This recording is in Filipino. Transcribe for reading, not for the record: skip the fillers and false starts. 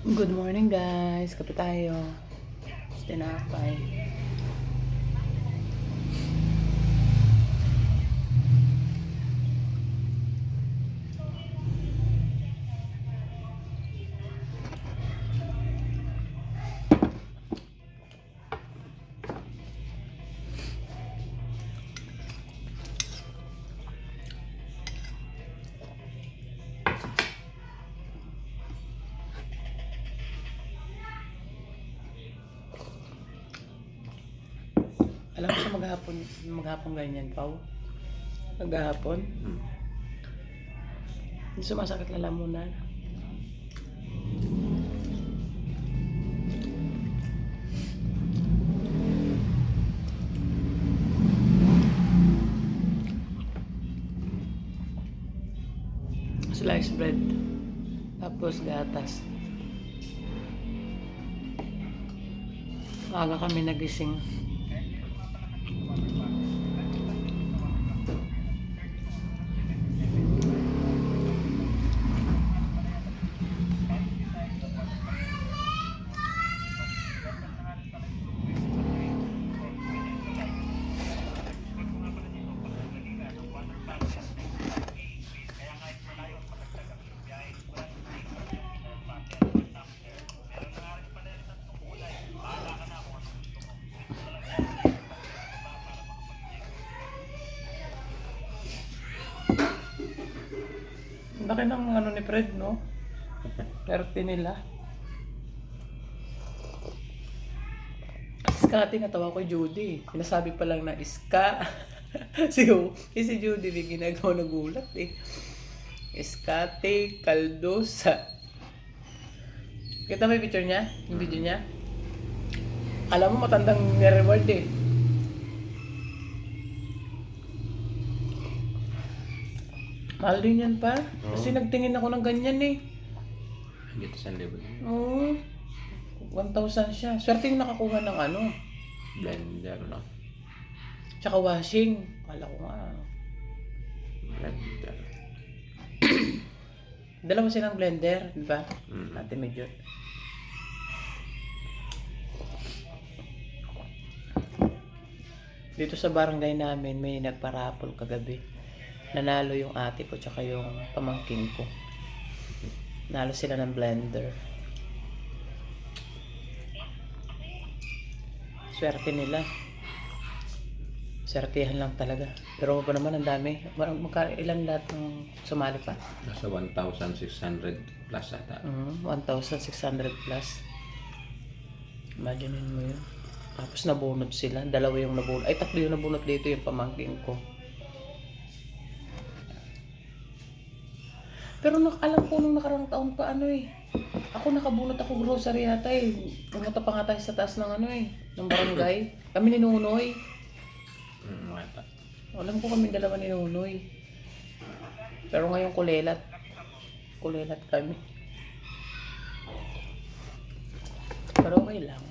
Good morning guys, kape tayo. Tinapay. Alam mo sa maghapon ganyan, Pao? Maghapon? Hindi sumasakit lalamunan. Sliced bread. Tapos gatas. Maaga kami nagising. Laki ng ano ni Fred, no? Perte nila. Skati, natawa ko Judy. Sinasabi pa lang na iska. si Judy may ginagawa na gulat eh. Iskate, kaldosa. Kita mo yung picture niya? Yung video niya? Alam mo matandang ni-reward eh. Mahal din yan pa. Kasi nagtingin ako ng ganyan eh. Dito sa level. Oo. 1,000 siya. Swerte yung nakakuha ng ano. Blender, no? Tsaka washing. Kala ko nga. Blender. Dalawa silang blender, di ba? Ate medyo. Dito sa barangay namin may nagparapol kagabi. Nanalo yung ate ko tsaka yung pamangkin ko. Nalo sila ng blender. Swerte nila. Swertihan lang talaga. Pero pa naman ang dami. Ilan lahat ng sumali pa? Nasa 1,600 plus ata. 1,600 plus. Imagine mo yun. Tapos nabunot sila. Dalawa yung nabunot. Ay, tatlo yung nabunot dito yung pamangkin ko. Pero alam ko nung nakarang taon pa ano eh. Ako nakabunot ako grocery yata eh. Pumunta pa nga tayo sa taas ng ano eh. Ng barangay. Kami ni Nunoy. Alam ko kami dalawa ni Nunoy. Pero ngayon kulelat. Kulelat kami. Pero okay lang.